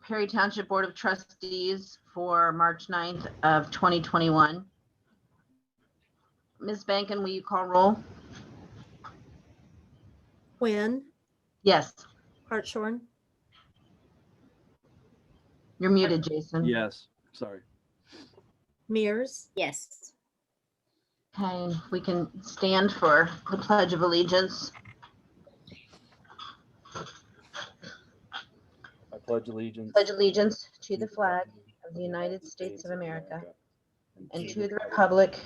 Perry Township Board of Trustees for March 9th of 2021. Ms. Bankin, will you call roll? Quinn, Yes, Hartshorn, you're muted, Jason. Yes, sorry. Mears, Yes. Okay, we can stand for the Pledge of Allegiance. I pledge allegiance. Pledge allegiance to the flag of the United States of America and to the republic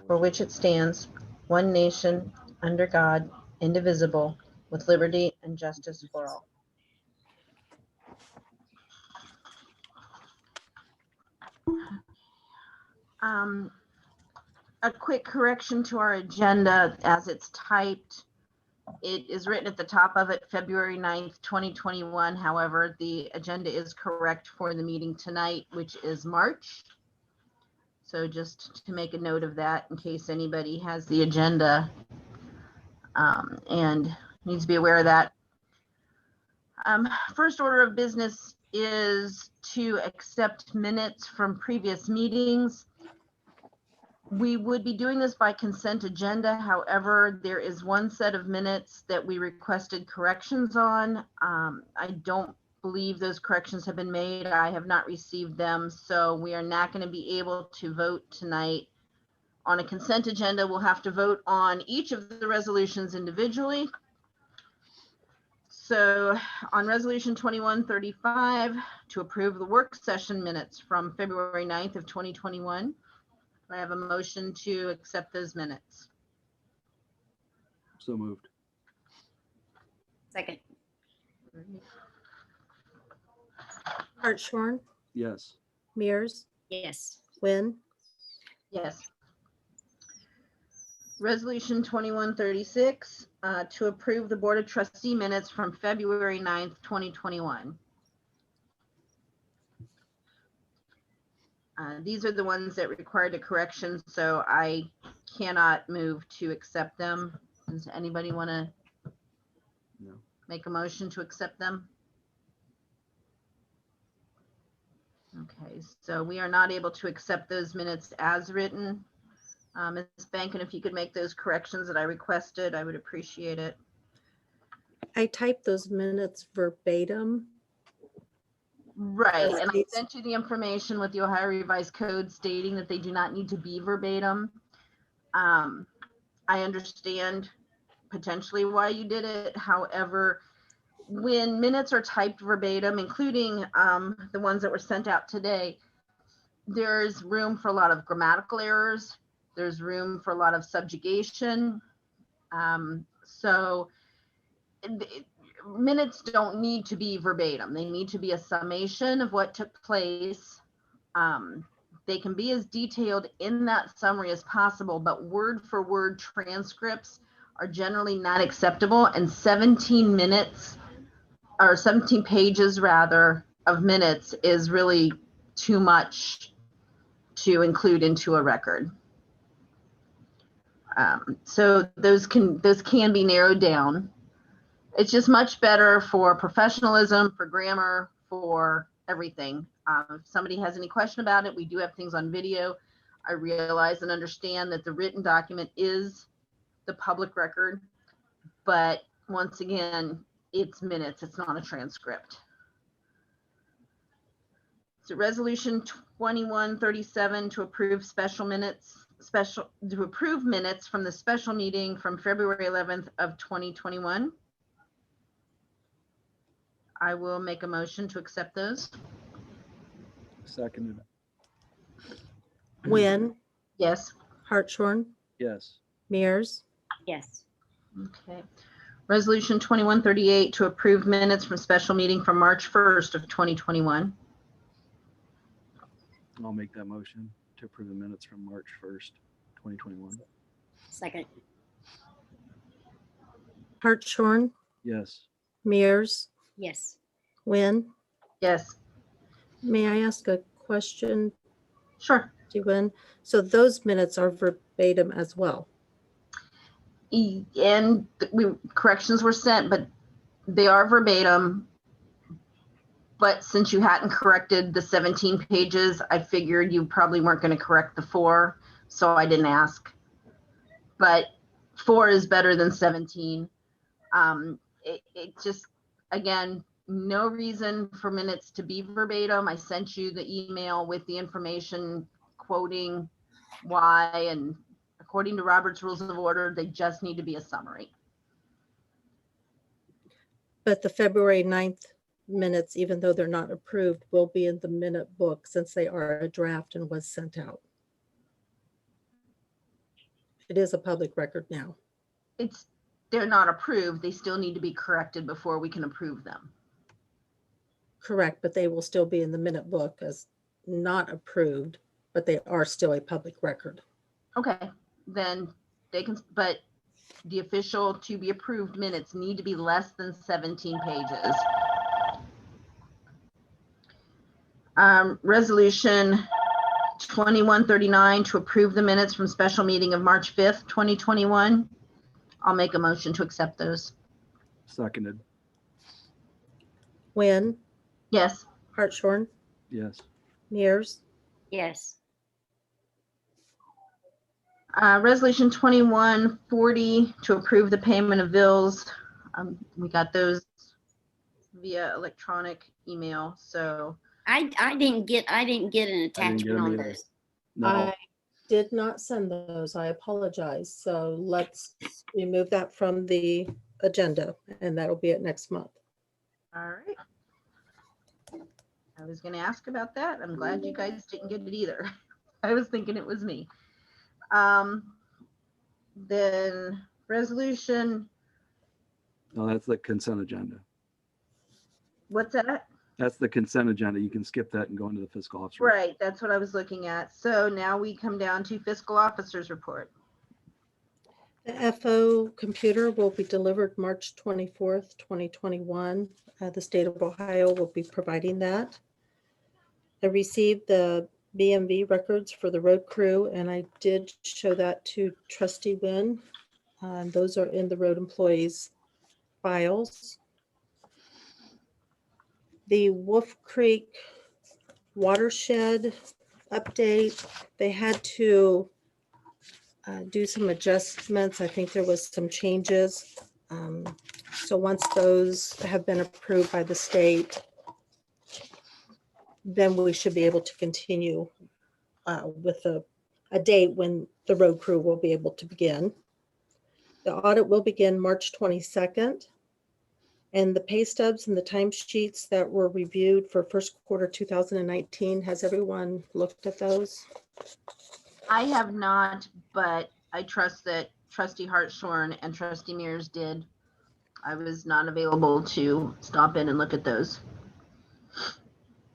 for which it stands, one nation, under God, indivisible, with liberty and justice for all. A quick correction to our agenda as it's typed. It is written at the top of it, February 9th, 2021. However, the agenda is correct for the meeting tonight, which is March. So just to make a note of that in case anybody has the agenda and needs to be aware of that. First order of business is to accept minutes from previous meetings. We would be doing this by consent agenda. However, there is one set of minutes that we requested corrections on. I don't believe those corrections have been made. I have not received them, so we are not going to be able to vote tonight on a consent agenda. We'll have to vote on each of the resolutions individually. So on resolution 2135, to approve the work session minutes from February 9th of 2021. I have a motion to accept those minutes. So moved. Second. Hartshorn, Yes. Mears, Yes. Quinn, Yes. Resolution 2136, to approve the Board of Trustee minutes from February 9th, 2021. These are the ones that required a correction, so I cannot move to accept them. Does anybody want to No. make a motion to accept them? Okay, so we are not able to accept those minutes as written. Ms. Bankin, if you could make those corrections that I requested, I would appreciate it. I typed those minutes verbatim. Right, and I Trustees. sent you the information with the Ohio Revised Code stating that they do not need to be verbatim. I understand potentially why you did it. However, when minutes are typed verbatim, including the ones that were sent out today, there's room for a lot of grammatical errors. There's room for a lot of subjugation. So minutes don't need to be verbatim. They need to be a summation of what took place. They can be as detailed in that summary as possible, but word for word transcripts are generally not acceptable. And 17 minutes or 17 pages rather of minutes is really too much to include into a record. So those can be narrowed down. It's just much better for professionalism, for grammar, for everything. If somebody has any question about it, we do have things on video. I realize and understand that the written document is the public record, but once again, it's minutes, it's not a transcript. So resolution 2137 to approve to approve minutes from the special meeting from February 11th of 2021. I will make a motion to accept those. Seconded. Quinn, Yes. Hartshorn, Yes. Mears, Yes. Okay. Resolution 2138 to approve minutes from special meeting from March 1st of 2021. I'll make that motion to approve the minutes from March 1st, 2021. Second. Hartshorn, Yes. Mears, Yes. Quinn. Yes. May I ask a question, Sure. Quinn? So those minutes are verbatim as well. And corrections were sent, but they are verbatim. But since you hadn't corrected the 17 pages, I figured you probably weren't going to correct the 4, so I didn't ask. But 4 is better than 17. It just, again, no reason for minutes to be verbatim. I sent you the email with the information quoting why, and according to Robert's Rules of Order, they just need to be a summary. But the February 9th minutes, even though they're not approved, will be in the minute book since they are a draft and was sent out. It is a public record now. They're not approved. They still need to be corrected before we can approve them. Correct, but they will still be in the minute book as not approved, but they are still a public record. Okay, then they can, but the official to be approved minutes need to be less than 17 pages. Resolution 2139 to approve the minutes from special meeting of March 5th, 2021. I'll make a motion to accept those. Seconded. Wynn, Yes. Hartshorn, Yes. Mears, Yes. Resolution 2140 to approve the payment of bills. We got those via electronic email, so. I didn't get an get attachment them on either. those. No. I did not send those. I apologize. So let's remove that from the agenda and that'll be it next month. All right. I was going to ask about that. I'm glad you guys didn't get it either. I was thinking it was me. Then resolution, No, that's the consent agenda. what's that? That's the consent agenda. You can skip that and go into the fiscal officer. Right, that's what I was looking at. So now we come down to fiscal officer's report. The FO computer will be delivered March 24th, 2021. The state of Ohio will be providing that. I received the BMV records for the road crew, and I did show that to Trustee Wynn. Those are in the road employees' files. The Wolf Creek watershed update, they had to do some adjustments. I think there was some changes. So once those have been approved by the state, then we should be able to continue with a date when the road crew will be able to begin. The audit will begin March 22nd. And the pay stubs and the timesheets that were reviewed for first quarter 2019, has everyone looked at those? I have not, but I trust that Trustee Hartshorn and Trustee Mears did. I was not available to stop in and look at those.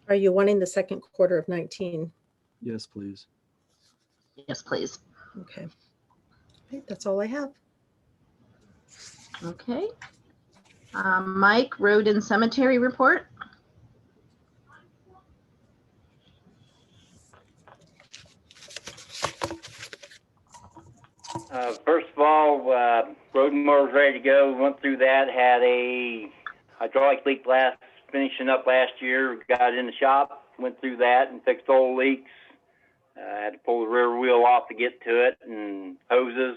Are you wanting the second quarter of 19? Yes, please. Yes, please. Okay. Okay, that's all I have. Okay. Mike, road and cemetery report. First of all, road and mower's ready to go. We went through that, had a hydraulic leak finishing up last year. Got it in the shop, went through that and fixed all the leaks. Had to pull the rear wheel off to get to it and hoses.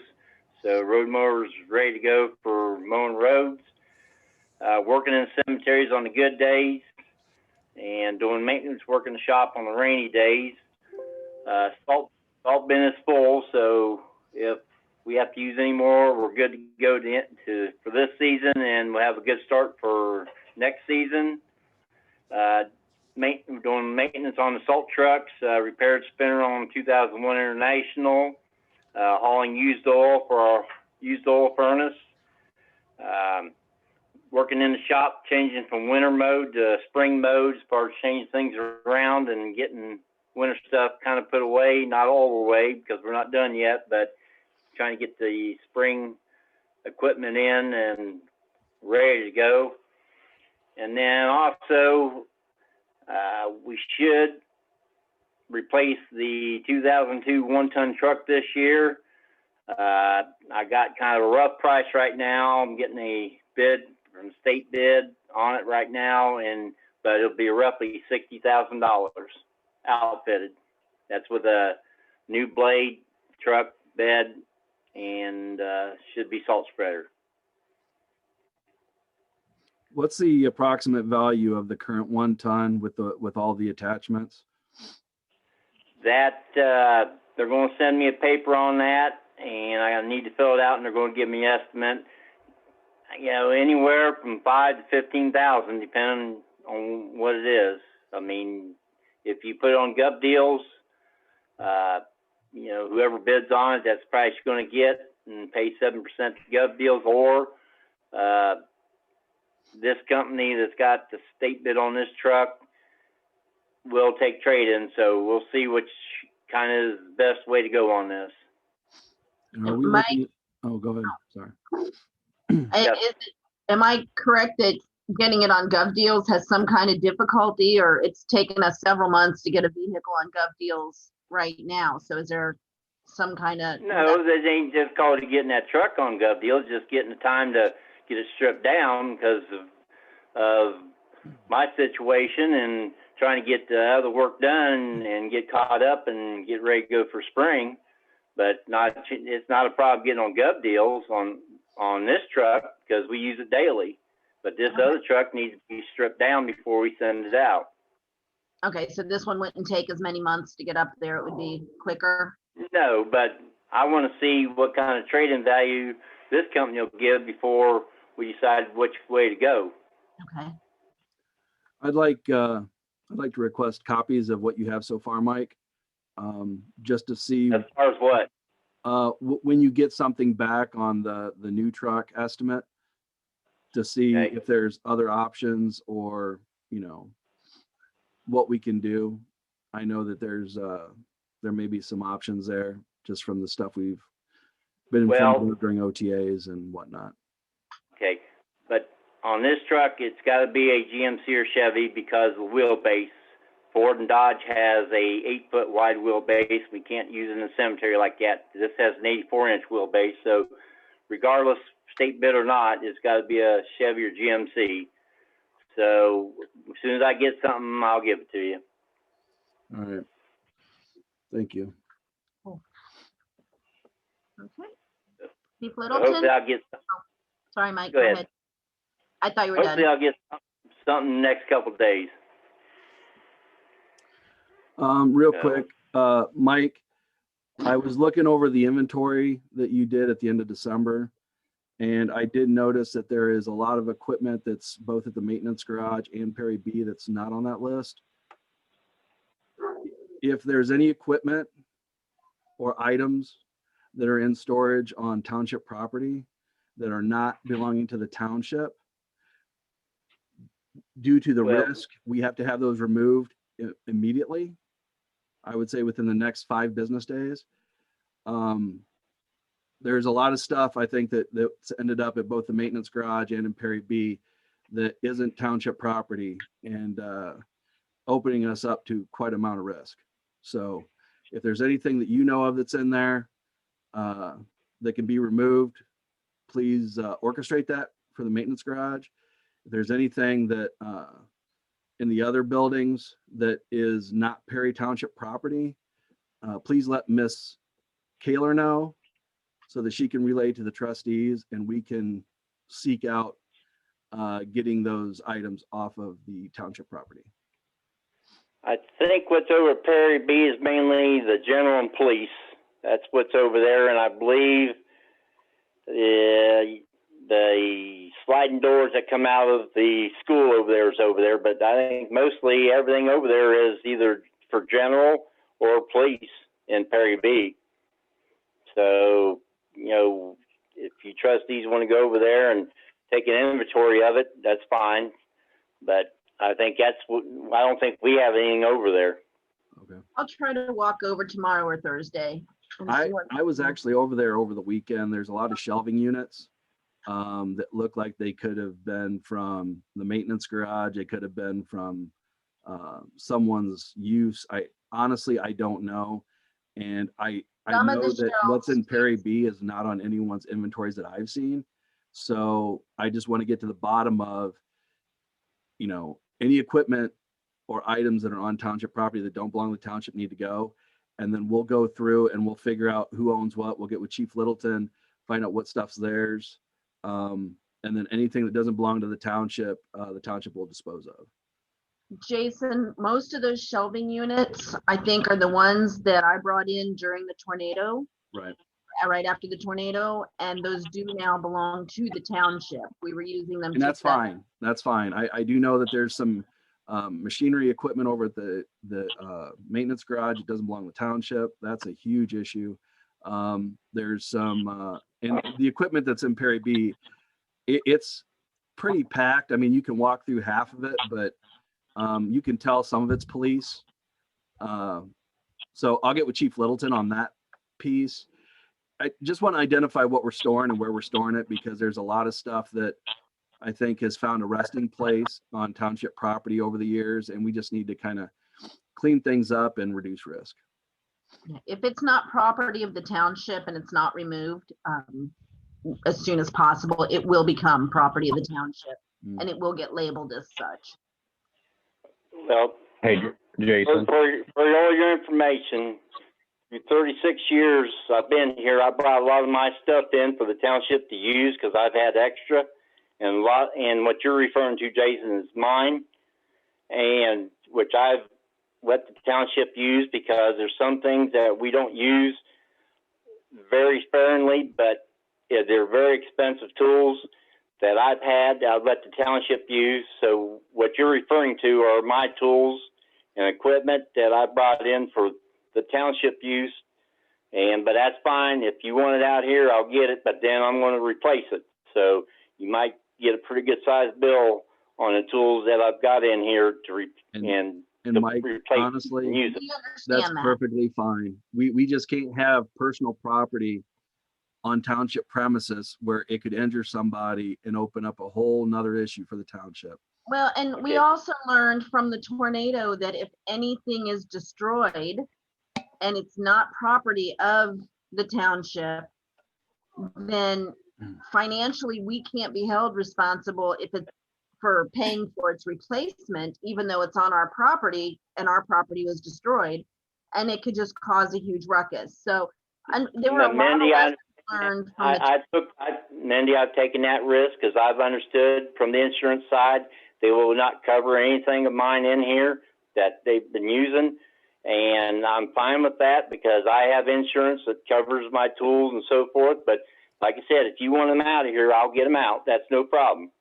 So road mower's ready to go for mowing roads. Working in the cemeteries on the good days and doing maintenance work in the shop on the rainy days. Salt bin is full, so if we have to use any more, we're good to go for this season, and we'll have a good start for next season. Doing maintenance on the salt trucks, repaired spinner on 2001 International, hauling used oil for our used oil furnace. Working in the shop, changing from winter mode to spring mode as far as changing things around and getting winter stuff kind of put away, not all away because we're not done yet, but trying to get the spring equipment in and ready to go. And then also, we should replace the 2002 one-ton truck this year. I got kind of a rough price right now. I'm getting a bid from state bid on it right now, and but it'll be roughly $60,000 outfitted. That's with a new blade, truck, bed, and should be salt spreader. What's the approximate value of the current 1 ton with all the attachments? That they're going to send me a paper on that, and I need to fill it out, and they're going to give me an estimate. You know, anywhere from 5 to 15,000, depending on what it is. I mean, if you put it on Gov Deals, you know, whoever bids on it, that's the price you're going to get, and pay 7% to Gov Deals, or this company that's got the state bid on this truck will take trade-in. So we'll see which kind of is the best way to go on this. And are we Mike? looking at, oh, go ahead. Sorry. Yes. Am I correct that getting it on Gov Deals has some kind of difficulty, or it's taken us several months to get a vehicle on Gov Deals right now? So is there some kind of? No, that ain't difficulty getting that truck on Gov Deals, just getting the time to get it stripped down because of my situation and trying to get the other work done and get caught up and get ready to go for spring. But it's not a problem getting on Gov Deals on this truck because we use it daily. But this other truck needs to be stripped down before we send it out. Okay, so this one wouldn't take as many months to get up there. It would be quicker. No, but I want to see what kind of trade-in value this company will give before we decide which way to go. Okay. I'd like to request copies of what you have so far, Mike, just to see As far as what? when you get something back on the new truck estimate, to see Okay. if there's other options or, you know, what we can do. I know that there may be some options there just from the stuff we've been informed of during OTAs and whatnot. Okay, but on this truck, it's got to be a GMC or Chevy because of the wheelbase. Ford and Dodge has a 8-foot wide wheelbase. We can't use it in the cemetery like that. This has an 84-inch wheelbase, so regardless, state bid or not, it's got to be a Chevy or GMC. So as soon as I get something, I'll give it to you. All right. Thank you. Okay. Chief Hopefully Littleton? I'll get, Sorry, Mike, Go go ahead. ahead. I thought you were hopefully done. I'll get something the next couple of days. Real Yeah. quick, Mike, I was looking over the inventory that you did at the end of December, and I did notice that there is a lot of equipment that's both at the maintenance garage and Perry B that's not on that list. If there's any equipment or items that are in storage on township property that are not belonging to the township, due to the Well- risk, we have to have those removed immediately. I would say within the next 5 business days. There's a lot of stuff I think that's ended up at both the maintenance garage and in Perry B that isn't township property and opening us up to quite amount of risk. So if there's anything that you know of that's in there that can be removed, please orchestrate that for the maintenance garage. If there's anything that in the other buildings that is not Perry Township property, please let Miss Kaler know so that she can relay to the trustees and we can seek out getting those items off of the township property. I think what's over at Perry B is mainly the general and police. That's what's over there, and I believe the sliding doors that come out of the school over there is over there, but I think mostly everything over there is either for general or police in Perry B. So, you know, if you trustees want to go over there and take an inventory of it, that's fine. But I think I don't think we have anything over there. Okay. I'll try to walk over tomorrow or Thursday. and see what- I was actually over there over the weekend. There's a lot of shelving units that look like they could have been from the maintenance garage. It could have been from someone's use. I honestly don't know. And I Some of know the that what's in shelves- Perry B is not on anyone's inventories that I've seen. So I just want to get to the bottom of, you know, any equipment or items that are on township property that don't belong to the township need to go. And then we'll go through and we'll figure out who owns what. We'll get with Chief Littleton, find out what stuff's theirs. And then anything that doesn't belong to the township will dispose of. Jason, most of those shelving units, I think, are the ones that I brought in during the tornado, Right. right after the tornado, and those do now belong to the township. We were using them. And to that's set- fine. That's fine. I do know that there's some machinery equipment over at the maintenance garage. It doesn't belong to the township. That's a huge issue. There's some, and the equipment that's in Perry B, it's pretty packed. I mean, you can walk through half of it, but you can tell some of it's police. So I'll get with Chief Littleton on that piece. I just want to identify what we're storing and where we're storing it, because there's a lot of stuff that I think has found a resting place on township property over the years, and we just need to kind of clean things up and reduce risk. If it's not property of the township and it's not removed as soon as possible, it will become property of the township and it will get labeled as such. Well, Hey, Jason. for all your information, for 36 years I've been here, I brought a lot of my stuff in for the township to use because I've had extra, and what you're referring to, Jason, is mine, and which I've let the township use because there's some things that we don't use very sparingly, but they're very expensive tools that I've let the township use. So what you're referring to are my tools and equipment that I brought in for the township use. But that's fine. If you want it out here, I'll get it, but then I'm going to replace it. So you might get a pretty good sized bill on the tools that I've got in here And Mike, honestly, We that's understand that. perfectly fine. We just can't have personal property on township premises where it could injure somebody and open up a whole nother issue for the township. Well, and we Okay. also learned from the tornado that if anything is destroyed and it's not property of the township, then financially we can't be held responsible if it's for paying for its replacement, even though it's on our property and our property was destroyed, and it could just cause a huge ruckus. So, and there were a lot of Mandy, lessons learned from the Mandy, I've taken that risk because I've understood from the insurance side, they will not cover anything of mine in here that they've been using. And I'm fine with that because I have insurance that covers my tools and so forth. But like I said, if you want them out of here, I'll get them out. That's no problem.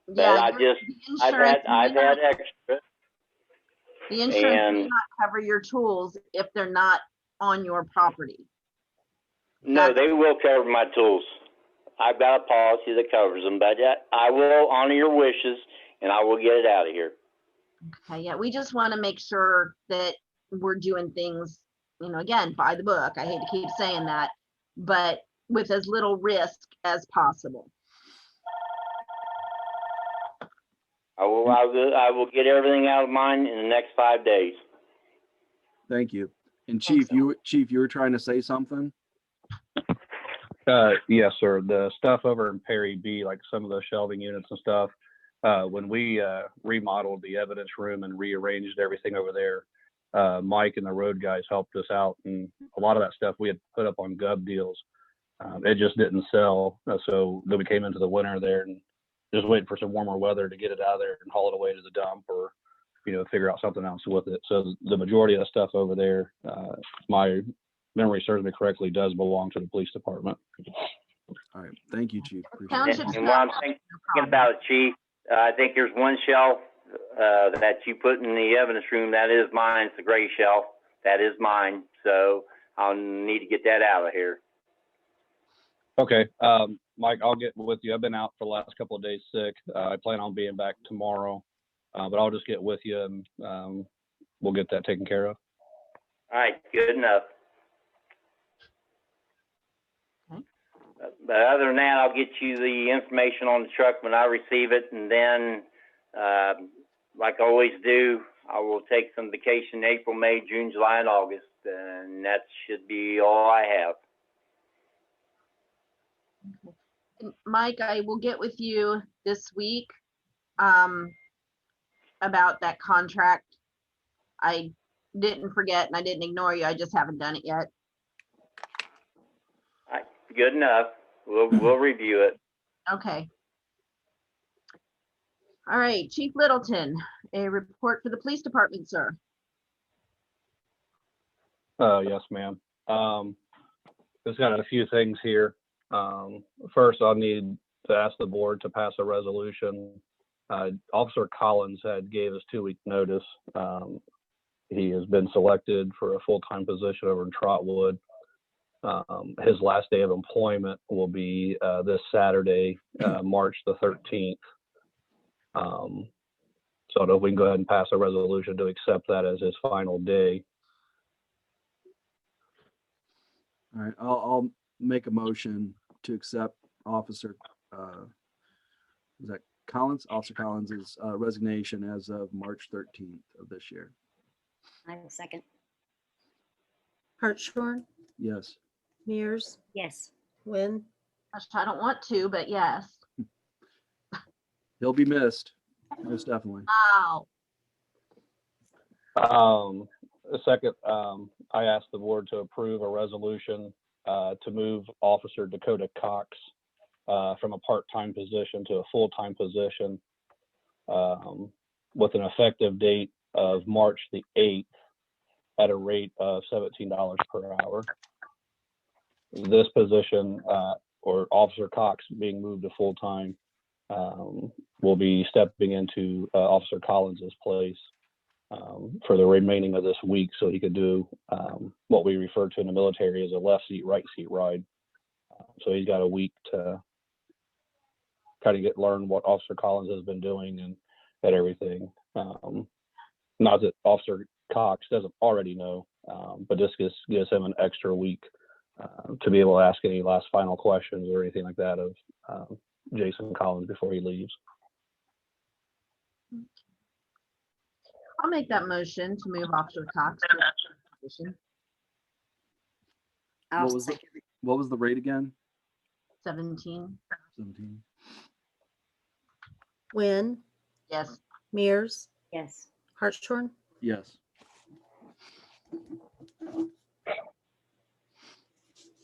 But I've had extra. The insurance may and- not cover your tools if they're not on your property. No, they will cover my tools. I've got a policy that covers them, but I will honor your wishes and I will get it out of here. Okay, yeah, we just want to make sure that we're doing things, again, by the book. I hate to keep saying that, but with as little risk as possible. I will get everything out of mine in the next 5 days. Thank you. And Thanks, Chief, you were trying to say something? Yes, sir. The stuff over in Perry B, like some of those shelving units and stuff, when we remodeled the evidence room and rearranged everything over there, Mike and the road guys helped us out, and a lot of that stuff we had put up on gov deals. It just didn't sell, so then we came into the winter there and just waiting for some warmer weather to get it out of there and haul it away to the dump, or figure out something else with it. So the majority of the stuff over there, my memory serves me correctly, does belong to the police department. All right. Thank you, Chief. Appreciate it. Township's And while I'm not- thinking no problem. about it, Chief, I think there's one shelf that you put in the evidence room. That is mine. It's a gray shelf. That is mine. So I'll need to get that out of here. Okay, Mike, I'll get with you. I've been out for the last couple of days sick. I plan on being back tomorrow, but I'll just get with you and we'll get that taken care of. All right, good enough. Okay. But other than that, I'll get you the information on the truck when I receive it, and then, like I always do, I will take some vacation April, May, June, July, and August, and that should be all I have. Mike, I will get with you this week. about that contract. I didn't forget and I didn't ignore you. I just haven't done it yet. All right, good enough. We'll review it. Okay. All right, Chief Littleton, a report for the police department, sir. Yes, ma'am. Just got a few things here. First, I'll need to ask the board to pass a resolution. Officer Collins gave us 2-week notice. He has been selected for a full-time position over in Trotwood. His last day of employment will be this Saturday, March the 13th. So I don't know if we can go ahead and pass a resolution to accept that as his final day. All right, I'll make a motion to accept Officer, is that Collins? Officer Collins's resignation as of March 13th of this year. I will second. Hartshorn, Yes. Mears, Yes. Wynn, Gosh, I don't want to, but yes. He'll be missed, most definitely. Wow. Second, I asked the board to approve a resolution to move Officer Dakota Cox from a part-time position to a full-time position with an effective date of March the 8th at a rate of $17 per hour. This position, or Officer Cox being moved to full-time, will be stepping into Officer Collins's place for the remaining of this week, so he could do what we refer to in the military as a left seat, right seat ride. So he's got a week to kind of learn what Officer Collins has been doing and everything. Not that Officer Cox doesn't already know, but this gives him an extra week to be able to ask any last final questions or anything like that of Jason Collins before he leaves. I'll make that motion to move Officer Cox to that position. I'll What was the- second. What was the rate again? 17. 17. Wynn, Yes. Mears, Yes. Hartshorn, Yes.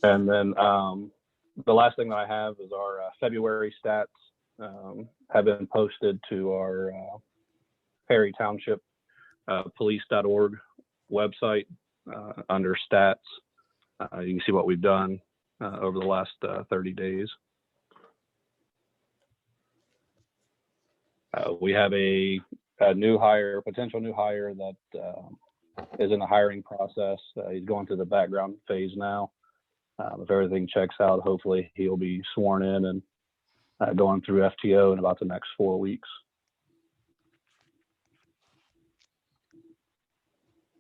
And then the last thing that I have is our February stats have been posted to our Perry Township police.org website under stats. You can see what we've done over the last 30 days. We have a new hire, potential new hire that is in the hiring process. He's going through the background phase now. If everything checks out, hopefully he'll be sworn in and going through FTO in about the next 4 weeks.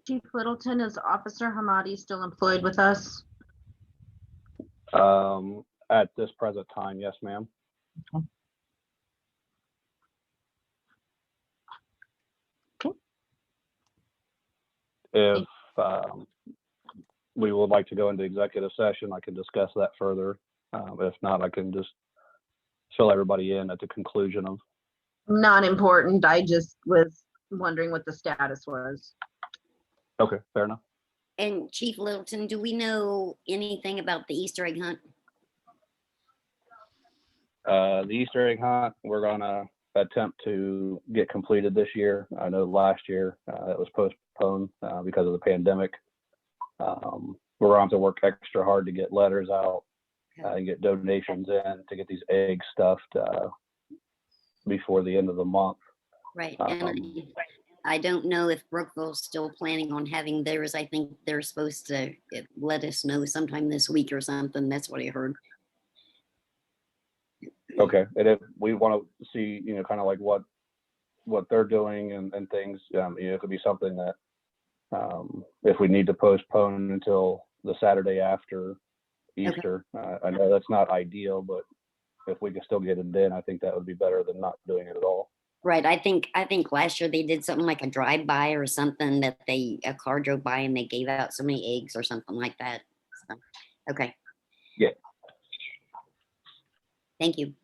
Chief Littleton, is Officer Hamadi still employed with us? At this present time, yes, ma'am. Okay. If we would like to go into executive session, I can discuss that further. If not, I can just fill everybody in at the conclusion of. Not important. I just was wondering what the status was. Okay, fair enough. And Chief Littleton, do we know anything about the Easter egg hunt? The Easter egg hunt, we're gonna attempt to get completed this year. I know last year it was postponed because of the pandemic. We're going to have to work extra hard to get letters out and get donations in to get these eggs stuffed before the end of the month. Right. And I don't know if Brookville's still planning on having theirs. I think they're supposed to let us know sometime this week or something. That's what I heard. Okay, and if we want to see, kind of like what they're doing and things, it could be something that if we need to postpone until the Saturday after Easter, I know that's not ideal, but if we can still get it in, I think that would be better than not doing it at all. Right. I think last year they did something like a drive-by or something that a car drove by and they gave out so many eggs or something like that. So, okay. Yeah. Thank you.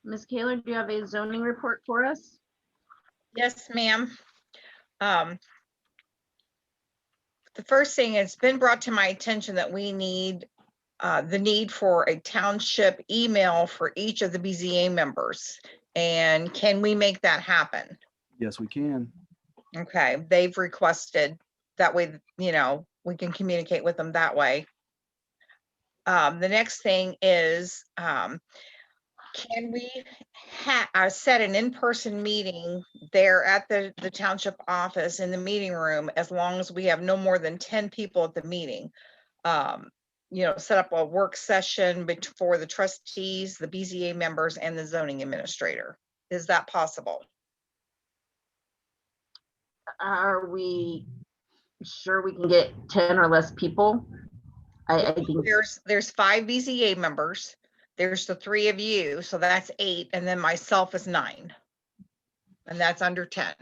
Ms. Kaler, do you have a zoning report for us? Yes, ma'am. The first thing, it's been brought to my attention that we need the need for a township email for each of the BZA members. And can we make that happen? Yes, we can. Okay, they've requested that way, you know, we can communicate with them that way. The next thing is, can we set an in-person meeting there at the township office in the meeting room, as long as we have no more than 10 people at the meeting? You know, set up a work session for the trustees, the BZA members, and the zoning administrator. Is that possible? Are we sure we can get 10 or less people? I think, There's 5 BZA members. There's the 3 of you, so that's 8, and then myself is 9. And that's under 10.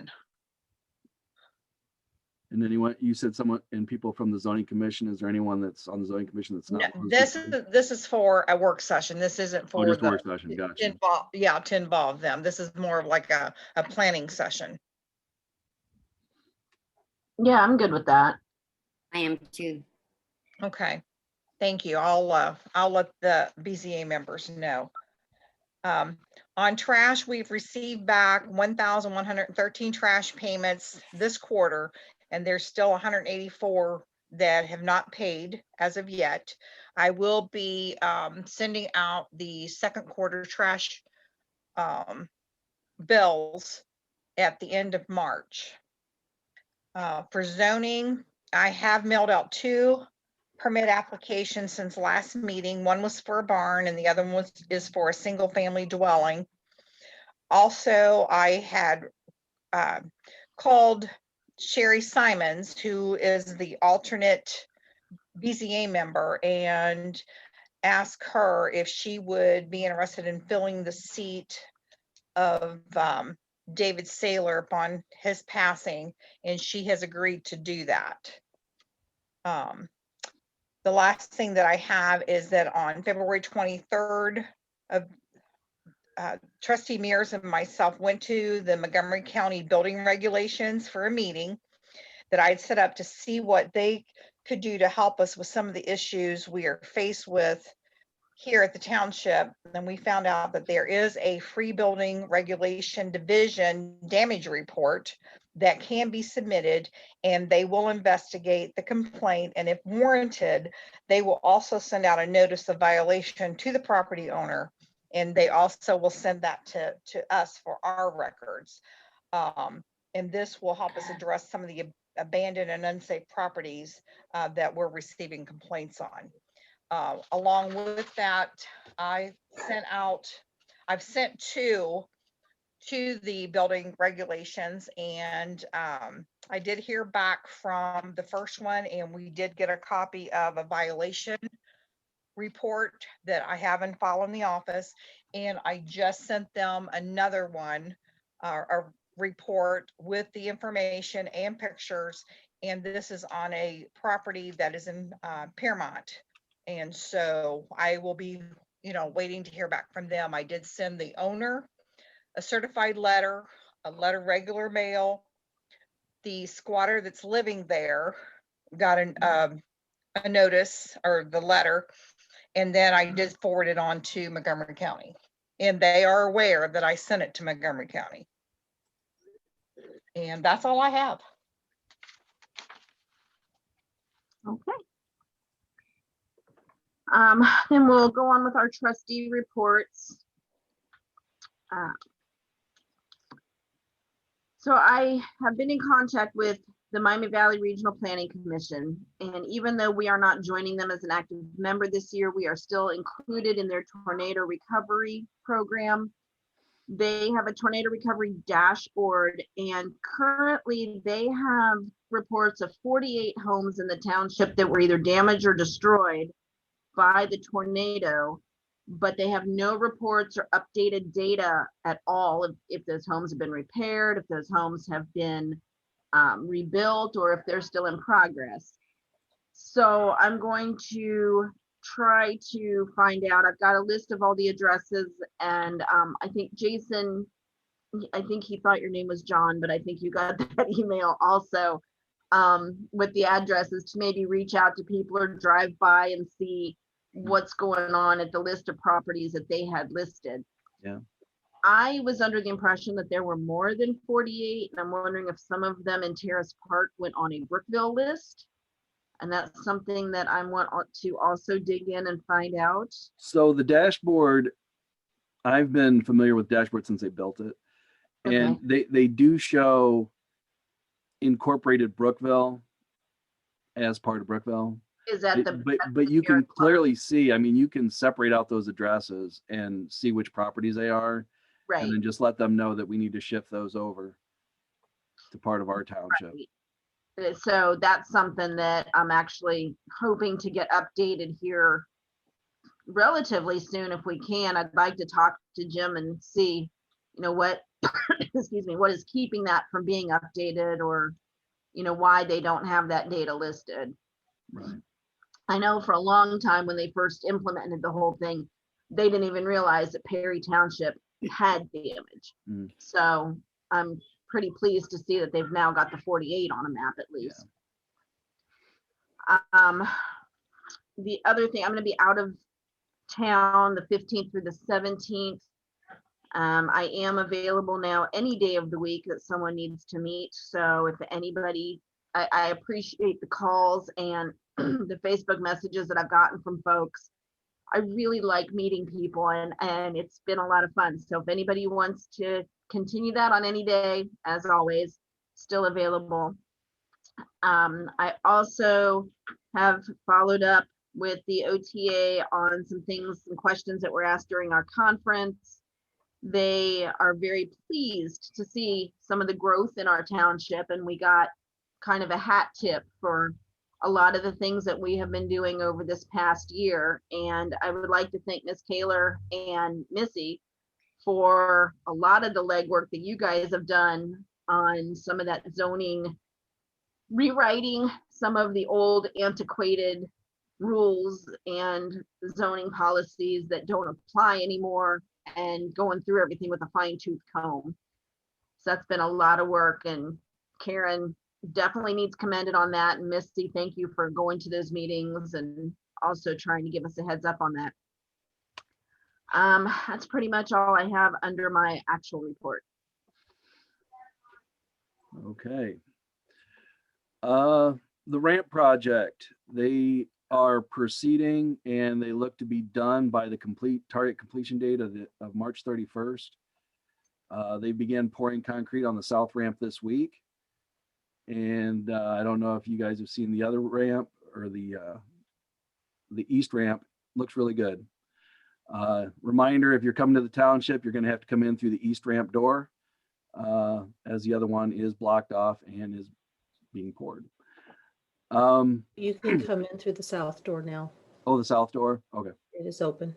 And anyone, you said someone and people from the zoning commission, is there anyone that's on the zoning commission that's No, not? this is for a work session. This isn't Oh, for just a the work session, gotcha. to involve them. This is more of like a planning session. yeah, I'm good with that. I am too. Okay, thank you. I'll let the BZA members know. On trash, we've received back 1,113 trash payments this quarter, and there's still 184 that have not paid as of yet. I will be sending out the second quarter trash bills at the end of March. For zoning, I have mailed out 2 permit applications since last meeting. One was for a barn and the other one is for a single family dwelling. Also, I had called Sherry Simons, who is the alternate BZA member, and asked her if she would be interested in filling the seat of David Saylor upon his passing, and she has agreed to do that. The last thing that I have is that on February 23rd, Trustee Mears and myself went to the Montgomery County Building Regulations for a meeting that I'd set up to see what they could do to help us with some of the issues we are faced with here at the township. And we found out that there is a free building regulation division damage report that can be submitted, and they will investigate the complaint, and if warranted, they will also send out a notice of violation to the property owner, and they also will send that to us for our records. And this will help us address some of the abandoned and unsafe properties that we're receiving complaints on. Along with that, I've sent 2 to the building regulations, and I did hear back from the first one, and we did get a copy of a violation report that I have in file in the office, and I just sent them another one, a report with the information and pictures, and this is on a property that is in Piermont. And so I will be, waiting to hear back from them. I did send the owner a certified letter, a letter regular mail. The squatter that's living there got a notice, or the letter, and then I did forward it on to Montgomery County. And they are aware that I sent it to Montgomery County. And that's all I have. Okay. Then we'll go on with our trustee reports. So I have been in contact with the Miami Valley Regional Planning Commission, and even though we are not joining them as an active member this year, we are still included in their tornado recovery program. They have a tornado recovery dashboard, and currently they have reports of 48 homes in the township that were either damaged or destroyed by the tornado, but they have no reports or updated data at all if those homes have been repaired, if those homes have been rebuilt, or if they're still in progress. So I'm going to try to find out. I've got a list of all the addresses, and I think Jason, I think he thought your name was John, but I think you got that email also, with the addresses, to maybe reach out to people or drive by and see what's going on at the list of properties that they had listed. Yeah. I was under the impression that there were more than 48, and I'm wondering if some of them in Terrace Park went on a Brookville list. And that's something that I want to also dig in and find out. So the dashboard, I've been familiar with dashboard since they built it. And they do show incorporated Brookville as part of Brookville. Is that the? But you can clearly see, I mean, you can separate out those addresses and see which properties they are. Right. And then just let them know that we need to shift those over to part of our township. Right. So that's something that I'm actually hoping to get updated here relatively soon if we can. I'd like to talk to Jim and see, you know, what, excuse me, what is keeping that from being updated, or, you know, why they don't have that data listed. Right. I know for a long time when they first implemented the whole thing, they didn't even realize that Perry Township had the image. Mm. So I'm pretty pleased to see that they've now got the 48 on a map at least. Yeah. The other thing, I'm going to be out of town the 15th through the 17th. I am available now any day of the week that someone needs to meet. So if anybody, I appreciate the calls and the Facebook messages that I've gotten from folks. I really like meeting people, and it's been a lot of fun. So if anybody wants to continue that on any day, as always, still available. I also have followed up with the OTA on some things, some questions that were asked during our conference. They are very pleased to see some of the growth in our township, and we got kind of a hat tip for a lot of the things that we have been doing over this past year. And I would like to thank Ms. Kaler and Missy for a lot of the legwork that you guys have done on some of that zoning, rewriting some of the old antiquated rules and zoning policies that don't apply anymore, and going through everything with a fine-tooth comb. So that's been a lot of work, and Karen definitely needs commended on that. And Misty, thank you for going to those meetings and also trying to give us a heads up on that. That's pretty much all I have under my actual report. Okay. The ramp project, they are proceeding and they look to be done by the target completion date of March 31st. They began pouring concrete on the south ramp this week. And I don't know if you guys have seen the other ramp, or the east ramp. Looks really good. Reminder, if you're coming to the township, you're going to have to come in through the east ramp door, as the other one is blocked off and is being poured. You can come in through the south door now. Oh, the south door? Okay. It is open.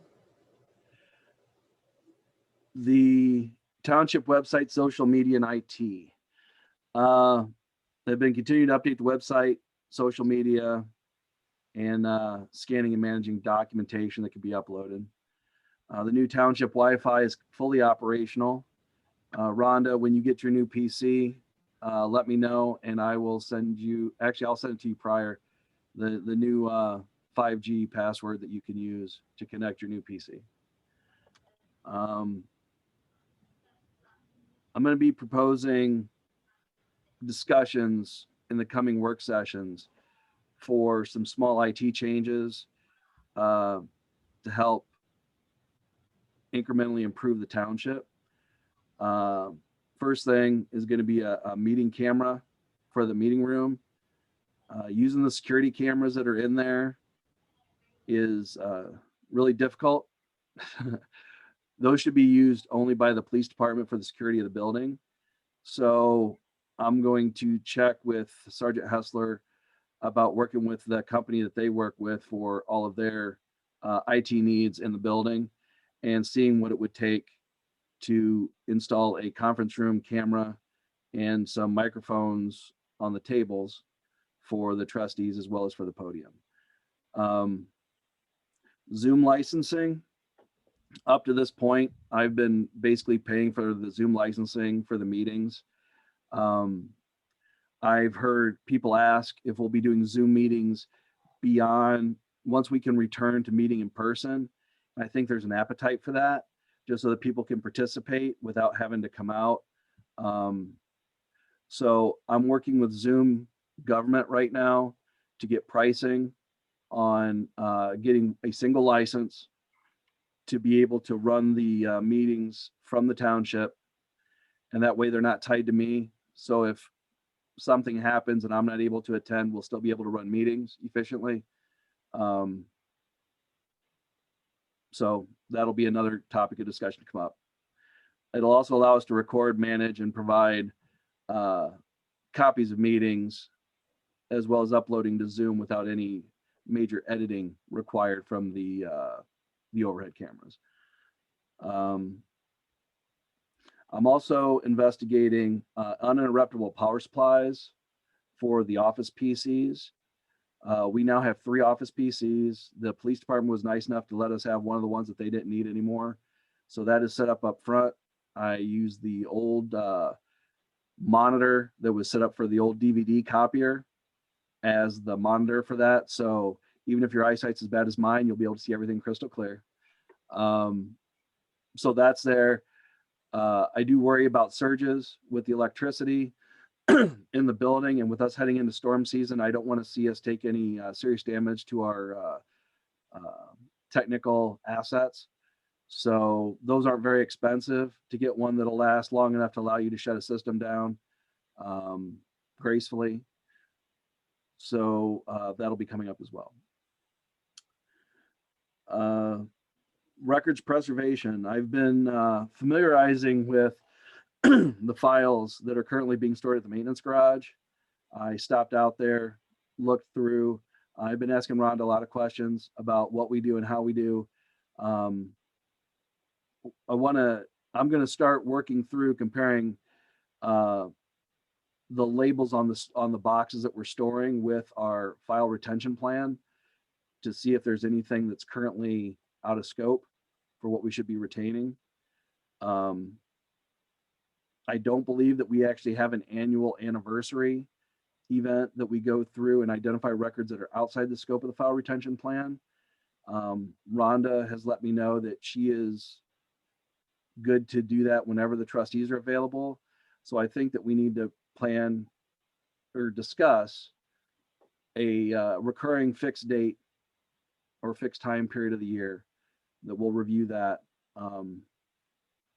The township website, social media, and IT. They've been continuing to update the website, social media, and scanning and managing documentation that can be uploaded. The new township Wi-Fi is fully operational. Rhonda, when you get your new PC, let me know, and I will send you, actually I'll send it to you prior, the new 5G password that you can use to connect your new PC. I'm going to be proposing discussions in the coming work sessions for some small IT changes to help incrementally improve the township. First thing is going to be a meeting camera for the meeting room. Using the security cameras that are in there is really difficult. Those should be used only by the police department for the security of the building. So I'm going to check with Sergeant Hessler about working with the company that they work with for all of their IT needs in the building, and seeing what it would take to install a conference room camera and some microphones on the tables for the trustees as well as for the podium. Zoom licensing. Up to this point, I've been basically paying for the Zoom licensing for the meetings. I've heard people ask if we'll be doing Zoom meetings beyond once we can return to meeting in person. And I think there's an appetite for that, just so that people can participate without having to come out. So I'm working with Zoom government right now to get pricing on getting a single license to be able to run the meetings from the township. And that way they're not tied to me. So if something happens and I'm not able to attend, we'll still be able to run meetings efficiently. So that'll be another topic of discussion to come up. It'll also allow us to record, manage, and provide copies of meetings, as well as uploading to Zoom without any major editing required from the overhead cameras. I'm also investigating uninterruptible power supplies for the office PCs. We now have 3 office PCs. The police department was nice enough to let us have one of the ones that they didn't need anymore. So that is set up front. I use the old monitor that was set up for the old DVD copier as the monitor for that. So even if your eyesight's as bad as mine, you'll be able to see everything crystal clear. So that's there. I do worry about surges with the electricity in the building, and with us heading into storm season, I don't want to see us take any serious damage to our technical assets. So those aren't very expensive to get one that'll last long enough to allow you to shut a system down gracefully. So that'll be coming up as well. Records preservation. I've been familiarizing with the files that are currently being stored at the maintenance garage. I stopped out there, looked through. I've been asking Rhonda a lot of questions about what we do and how we do. I'm going to start working through comparing the labels on the boxes that we're storing with our file retention plan to see if there's anything that's currently out of scope for what we should be retaining. I don't believe that we actually have an annual anniversary event that we go through and identify records that are outside the scope of the file retention plan. Rhonda has let me know that she is good to do that whenever the trustees are available. So I think that we need to plan or discuss a recurring fixed date or fixed time period of the year that we'll review that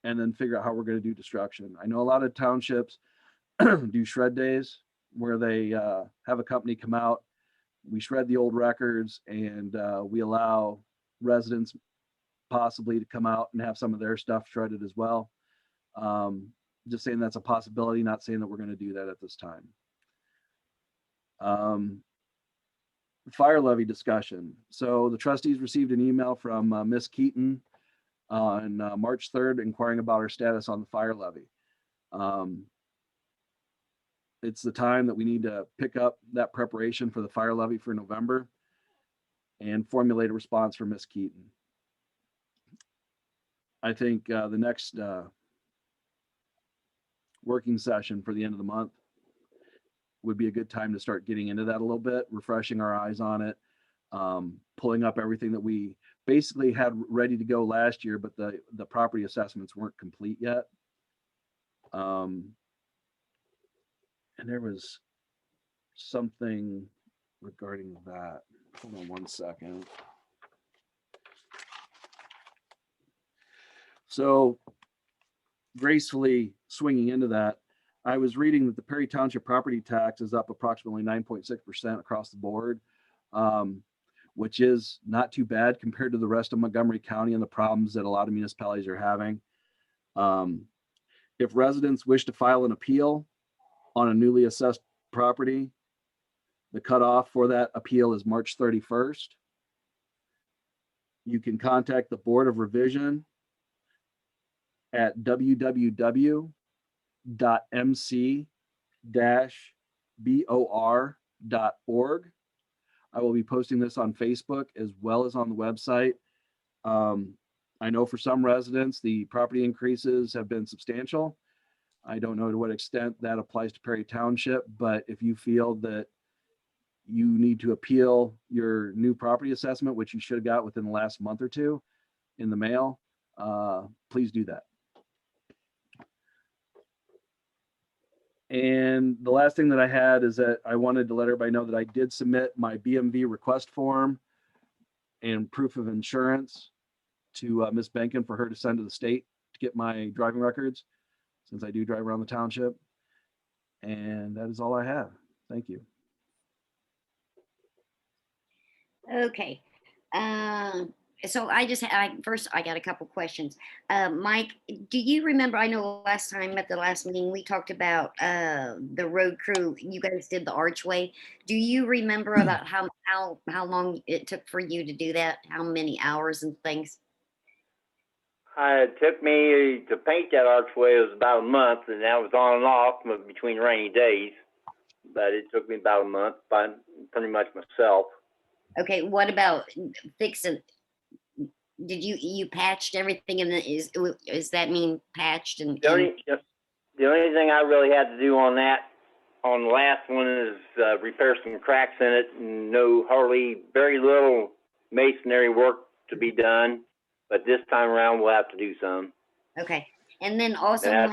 and then figure out how we're going to do destruction. I know a lot of townships do shred days where they have a company come out, we shred the old records, and we allow residents possibly to come out and have some of their stuff shredded as well. Just saying that's a possibility, not saying that we're going to do that at this time. Fire levy discussion. So the trustees received an email from Miss Keaton on March 3rd inquiring about our status on the fire levy. It's the time that we need to pick up that preparation for the fire levy for November and formulate a response for Miss Keaton. I think the next working session for the end of the month would be a good time to start getting into that a little bit, refreshing our eyes on it, pulling up everything that we basically had ready to go last year, but the property assessments weren't complete yet. And there was something regarding that. Hold on one second. So gracefully swinging into that, I was reading that the Perry Township property tax is up approximately 9.6% across the board, which is not too bad compared to the rest of Montgomery County and the problems that a lot of municipalities are having. If residents wish to file an appeal on a newly assessed property, the cutoff for that appeal is March 31st. You can contact the Board of Revision at www.mc-bor.org. I will be posting this on Facebook as well as on the website. I know for some residents, the property increases have been substantial. I don't know to what extent that applies to Perry Township, but if you feel that you need to appeal your new property assessment, which you should have got within the last month or two in the mail, please do that. And the last thing that I had is that I wanted to let everybody know that I did submit my BMV request form and proof of insurance to Ms. Benkin for her to send to the state to get my driving records, since I do drive around the township. And that is all I have. Thank you. Okay. So I got a couple questions. Mike, do you remember, I know last time at the last meeting, we talked about the road crew, you guys did the archway. Do you remember about how long it took for you to do that? How many hours and things? It took me to paint that archway, it was about a month, and that was on and off between rainy days. But it took me about a month by pretty much myself. Okay, what about fixing? Did you patched everything, and is that mean patched and? The only thing I really had to do on that, on the last one, is repair some cracks in it, and very little masonry work to be done. But this time around, we'll have to do some. Okay, and then also,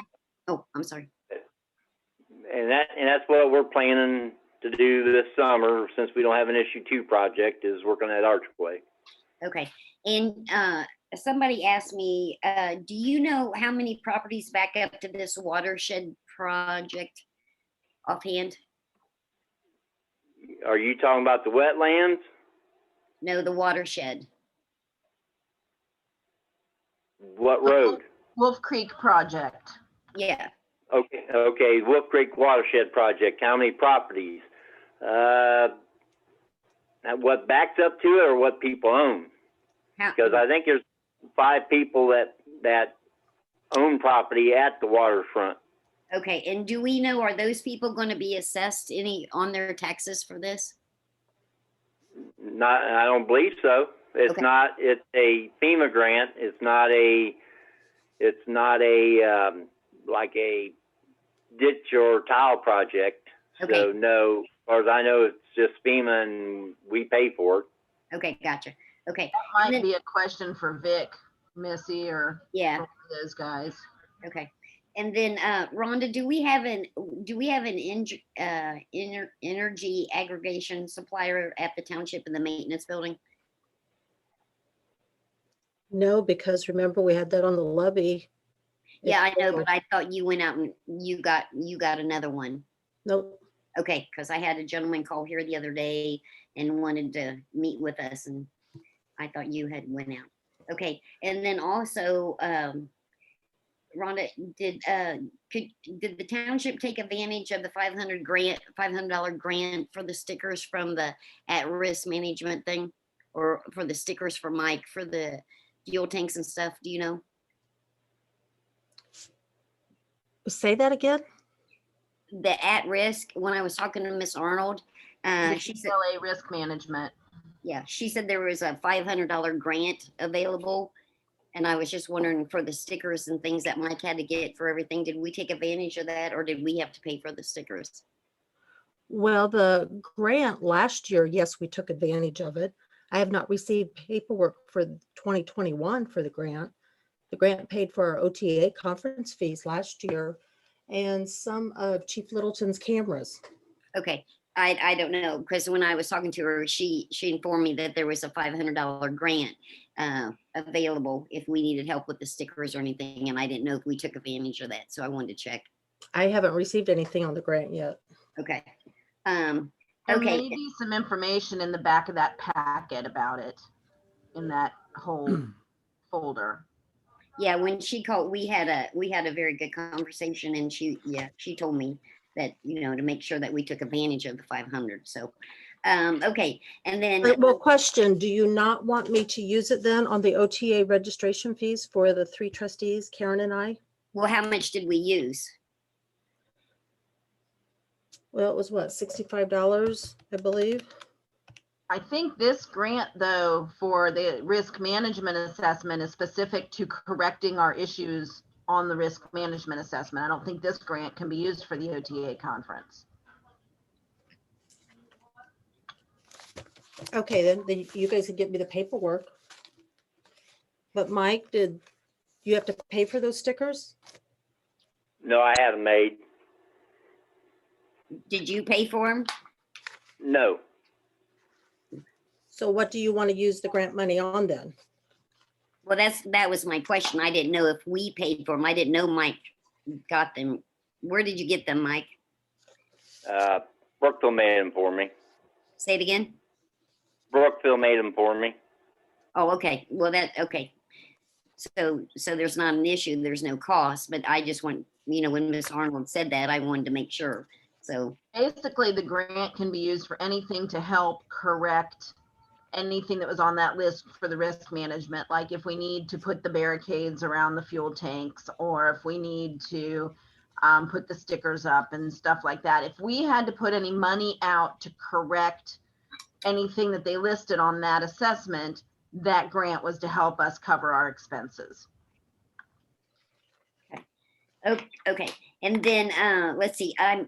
oh, I'm sorry. And that's what we're planning to do this summer, since we don't have an issue 2 project, is work on that archway. Okay, and somebody asked me, do you know how many properties back up to this watershed project offhand? Are you talking about the wetlands? No, the watershed. What road? Wolf Creek project. Yeah. Okay, Wolf Creek Watershed Project, how many properties? What backs up to it, or what people own? Because I think there's 5 people that own property at the waterfront. Okay, and do we know, are those people going to be assessed any on their taxes for this? I don't believe so. It's Okay. not, it's a FEMA grant. It's not a like a ditch or tile project. Okay. So no, as far as I know, it's just FEMA and we pay for it. Okay, gotcha. Okay. That And might then- be a question for Vic, Missy, or Yeah. one of those guys. Okay. And then Rhonda, do we have an energy aggregation supplier at the township in the maintenance building? No, because remember we had that on the levy. Yeah, I know, It's- but I thought you went out and you got another one. Nope. Okay, because I had a gentleman call here the other day and wanted to meet with us, and I thought you had went out. Okay, and then also, Rhonda, did the township take advantage of the $500 grant for the stickers from the at-risk management thing, or for the stickers for Mike for the fuel tanks and stuff? Do you know? Say that again? The at-risk, when I was talking to Miss Arnold, she said, UCLA risk management. yeah, she said there was a $500 grant available. And I was just wondering, for the stickers and things that Mike had to get for everything, did we take advantage of that, or did we have to pay for the stickers? Well, the grant last year, yes, we took advantage of it. I have not received paperwork for 2021 for the grant. The grant paid for our OTA conference fees last year and some of Chief Littleton's cameras. Okay, I don't know, because when I was talking to her, she informed me that there was a $500 grant available if we needed help with the stickers or anything, and I didn't know if we took advantage of that, so I wanted to check. I haven't received anything on the grant yet. Okay. There Okay. may be some information in the back of that packet about it, in that whole folder. Yeah, when she called, we had a very good conversation, and she told me that, to make sure that we took advantage of the 500. So, okay. And then, Well, question, do you not want me to use it then on the OTA registration fees for the 3 trustees, Karen and I? well, how much did we use? Well, it was what, $65, I believe? I think this grant, though, for the risk management assessment is specific to correcting our issues on the risk management assessment. I don't think this grant can be used for the OTA conference. Okay, then you guys can get me the paperwork. But Mike, did you have to pay for those stickers? No, I had them made. Did you pay for them? No. So what do you want to use the grant money on then? Well, that was my question. I didn't know if we paid for them. I didn't know Mike got them. Where did you get them, Mike? Brookville made them for me. Say it again. Brookville made them for me. Oh, okay. Well, okay. So there's not an issue. There's no cost, but I just want, when Miss Arnold said that, I wanted to make sure. So Basically, the grant can be used for anything to help correct anything that was on that list for the risk management. Like if we need to put the barricades around the fuel tanks, or if we need to put the stickers up and stuff like that. If we had to put any money out to correct anything that they listed on that assessment, that grant was to help us cover our expenses. okay. And then let's see. I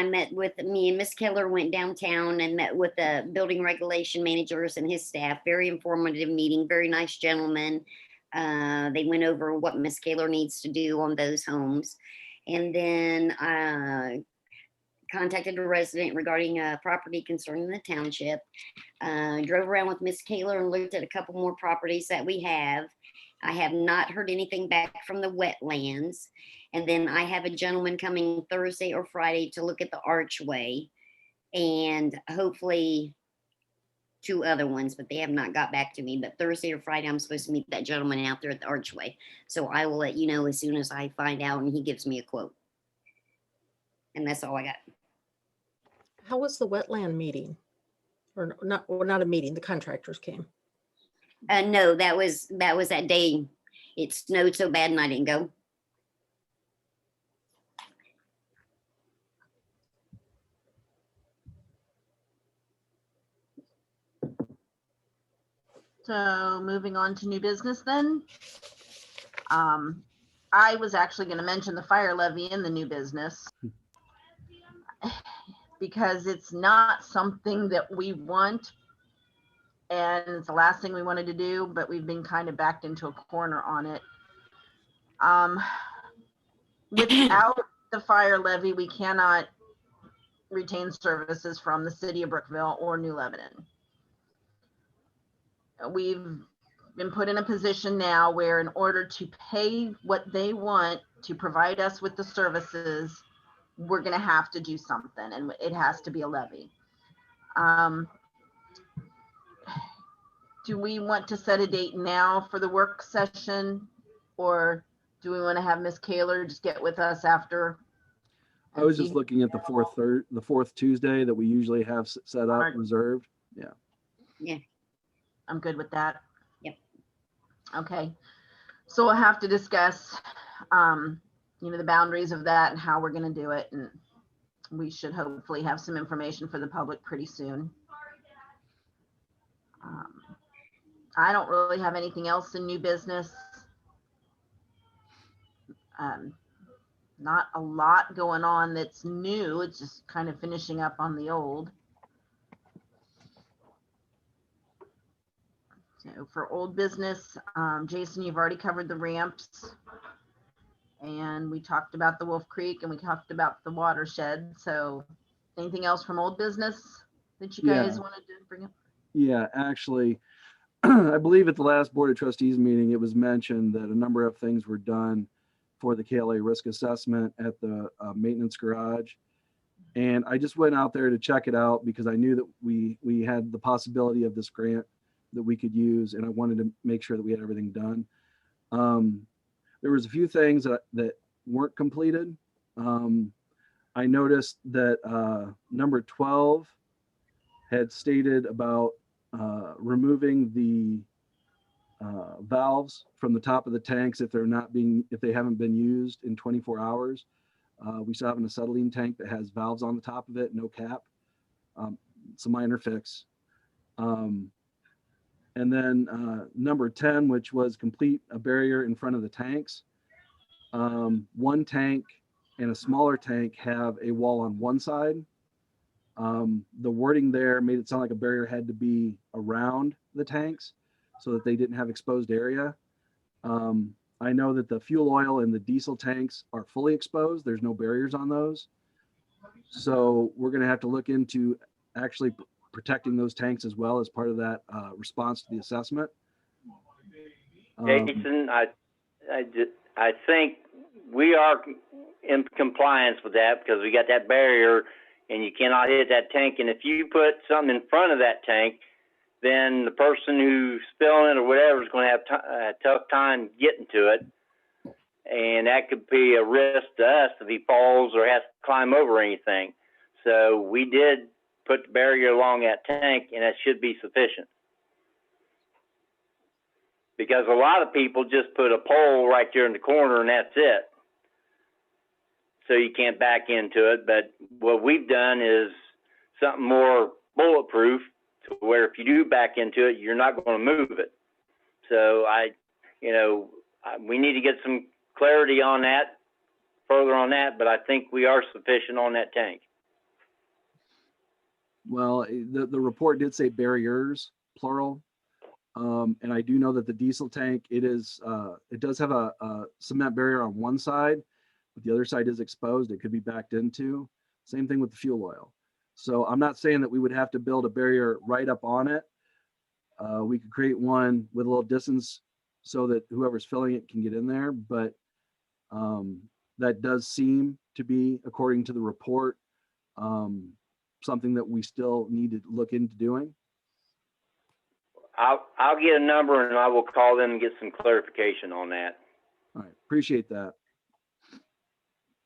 met with me and Miss Keller went downtown and met with the building regulation managers and his staff. Very informative meeting. Very nice gentlemen. They went over what Miss Keller needs to do on those homes, and then contacted a resident regarding a property concerning the township. Drove around with Miss Keller and looked at a couple more properties that we have. I have not heard anything back from the wetlands. And then I have a gentleman coming Thursday or Friday to look at the archway, and hopefully 2 other ones, but they have not got back to me. But Thursday or Friday, I'm supposed to meet that gentleman out there at the archway. So I will let you know as soon as I find out and he gives me a quote. And that's all I got. How was the wetland meeting? Or not a meeting, the contractors came. No, that was that day. It snowed so bad and I didn't go. So moving on to new business then. I was actually going to mention the fire levy in the new business because it's not something that we want, and it's the last thing we wanted to do, but we've been kind of backed into a corner on it. Without the fire levy, we cannot retain services from the city of Brookville or New Lebanon. We've been put in a position now where in order to pay what they want to provide us with the services, we're going to have to do something, and it has to be a levy. Do we want to set a date now for the work session, or do we want to have Miss Kaler just get with us after? I was just looking at the fourth Tuesday that we usually have set up, reserved. Yeah. I'm good with that. Yep. Okay. So we'll have to discuss, the boundaries of that and how we're going to do it. And we should hopefully have some information for the public pretty soon. I don't really have anything else in new business. Not a lot going on that's new. It's just kind of finishing up on the old. So for old business, Jason, you've already covered the ramps, and we talked about the Wolf Creek, and we talked about the watershed. So anything else from old business that you guys wanted to bring up? Yeah, actually, I believe at the last Board of Trustees meeting, it was mentioned that a number of things were done for the KLA risk assessment at the maintenance garage. And I just went out there to check it out because I knew that we had the possibility of this grant that we could use, and I wanted to make sure that we had everything done. There was a few things that weren't completed. I noticed that number 12 had stated about removing the valves from the top of the tanks if they haven't been used in 24 hours. We still have an acetylene tank that has valves on the top of it, no cap. It's a minor fix. And then number 10, which was complete a barrier in front of the tanks. One tank and a smaller tank have a wall on one side. The wording there made it sound like a barrier had to be around the tanks so that they didn't have exposed area. I know that the fuel oil and the diesel tanks are fully exposed. There's no barriers on those. So we're going to have to look into actually protecting those tanks as well as part of that response to the assessment. Jason, I think we are in compliance with that because we got that barrier and you cannot hit that tank. And if you put something in front of that tank, then the person who's spilling it or whatever is going to have a tough time getting to it. And that could be a risk to us if he falls or has to climb over anything. So we did put the barrier along that tank, and that should be sufficient. Because a lot of people just put a pole right there in the corner and that's it. So you can't back into it. But what we've done is something more bulletproof to where if you do back into it, you're not going to move it. So we need to get some clarity on that, further on that, but I think we are sufficient on that tank. Well, the report did say barriers, plural. And I do know that the diesel tank, it does have a cement barrier on one side, but the other side is exposed. It could be backed into. Same thing with the fuel oil. So I'm not saying that we would have to build a barrier right up on it. We could create one with a little distance so that whoever's filling it can get in there. But that does seem to be, according to the report, something that we still need to look into doing. I'll get a number and I will call them and get some clarification on that. All right, appreciate that.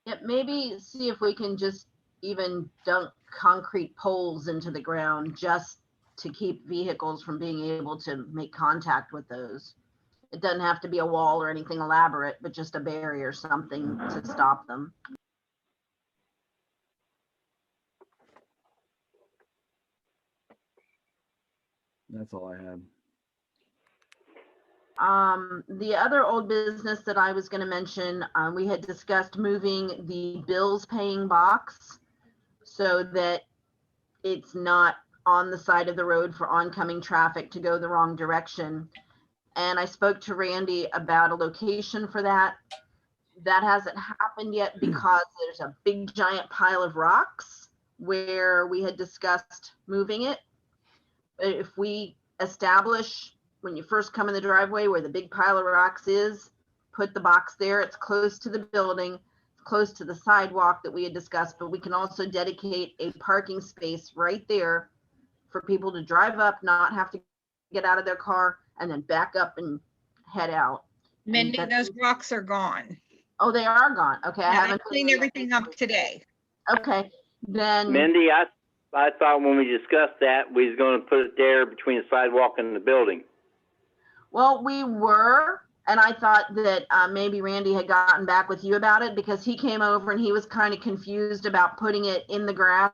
Yeah, maybe see if we can just even dunk concrete poles into the ground just to keep vehicles from being able to make contact with those. It doesn't have to be a wall or anything elaborate, but just a barrier, something to stop them. That's all I had. The other old business that I was going to mention, we had discussed moving the bills paying box so that it's not on the side of the road for oncoming traffic to go the wrong direction. And I spoke to Randy about a location for that. That hasn't happened yet because there's a big giant pile of rocks where we had discussed moving it. If we establish when you first come in the driveway where the big pile of rocks is, put the box there. It's close to the building, close to the sidewalk that we had discussed, but we can also dedicate a parking space right there for people to drive up, not have to get out of their car and then back up and head out. Mindy, those rocks are gone. Oh, they are gone. Okay. Yeah, I I haven't cleaned everything up today. Okay. Then Mindy, I thought when we discussed that, we was going to put it there between the sidewalk and the building. well, we were, and I thought that maybe Randy had gotten back with you about it because he came over and he was kind of confused about putting it in the grass.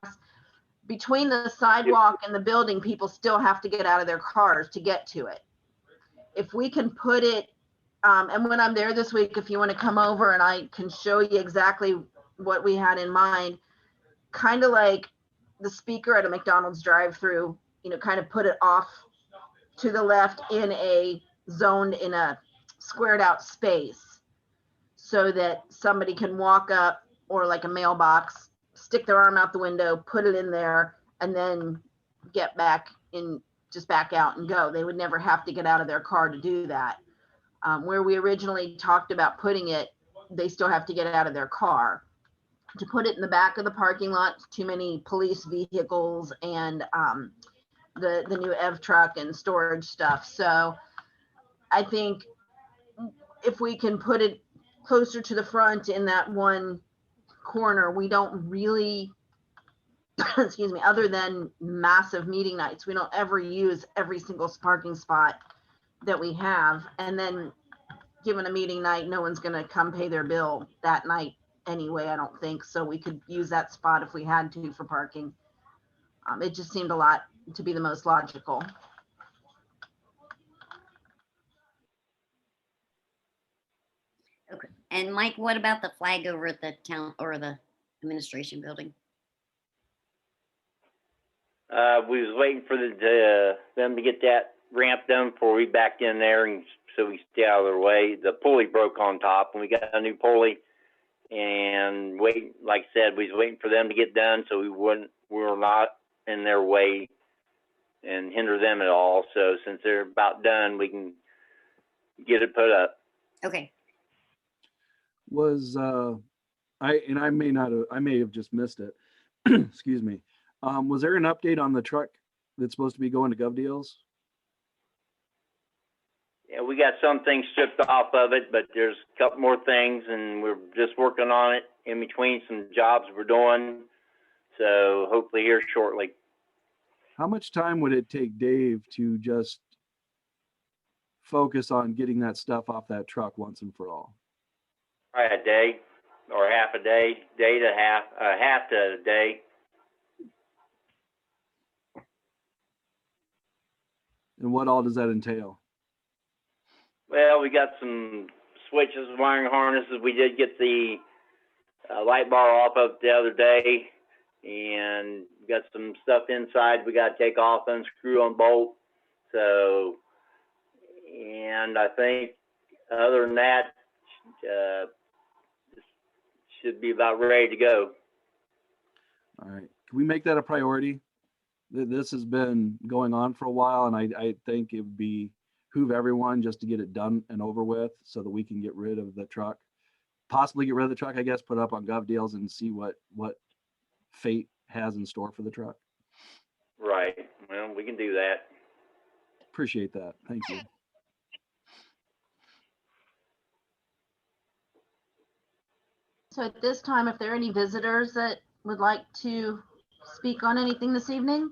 Between the sidewalk and the building, people still have to get out of their cars to get to it. If we can put it, and when I'm there this week, if you want to come over and I can show you exactly what we had in mind, kind of like the speaker at a McDonald's drive-through, kind of put it off to the left in a zoned in a squared out space so that somebody can walk up, or like a mailbox, stick their arm out the window, put it in there, and then get back in, just back out and go. They would never have to get out of their car to do that. Where we originally talked about putting it, they still have to get out of their car. To put it in the back of the parking lot, too many police vehicles and the new EV truck and storage stuff. So I think if we can put it closer to the front in that one corner, we don't really, excuse me, other than massive meeting nights, we don't ever use every single parking spot that we have. And then given a meeting night, no one's going to come pay their bill that night anyway, I don't think. So we could use that spot if we had to for parking. It just seemed a lot to be the most logical. Okay. And Mike, what about the flag over at the town or the administration building? We was waiting for them to get that ramp done before we backed in there, and so we stay out of their way. The pulley broke on top, and we got a new pulley. And like I said, we was waiting for them to get done, so we were not in their way and hinder them at all. So since they're about done, we can get it put up. Okay. Was I may have just missed it. Excuse me. Was there an update on the truck that's supposed to be going to Gov Deals? Yeah, we got some things stripped off of it, but there's a couple more things, and we're just working on it in between some jobs we're doing. So hopefully here shortly. How much time would it take Dave to just focus on getting that stuff off that truck once and for all? Probably a day or half a day, day to half to a day. And what all does that entail? Well, we got some switches, wiring harnesses. We did get the light bar off of the other day, and we got some stuff inside we got to take off, unscrew, unbolt. So, and I think other than that, should be about ready to go. All right. Can we make that a priority? This has been going on for a while, and I think it would behoove everyone just to get it done and over with so that we can get rid of the truck. Possibly get rid of the truck, I guess, put it up on Gov Deals and see what fate has in store for the truck. Right. Well, we can do that. Appreciate that. Thank you. So at this time, if there are any visitors that would like to speak on anything this evening?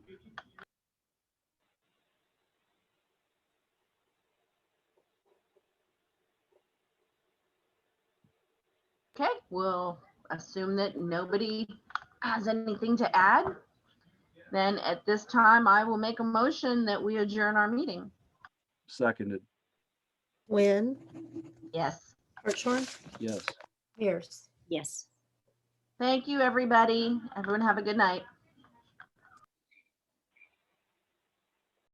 Okay, we'll assume that nobody has anything to add. Then at this time, I will make a motion that we adjourn our meeting. Seconded. Wynn, Yes. Hartshorn, Yes. Pierce. Yes. Thank you, everybody. Everyone have a good night.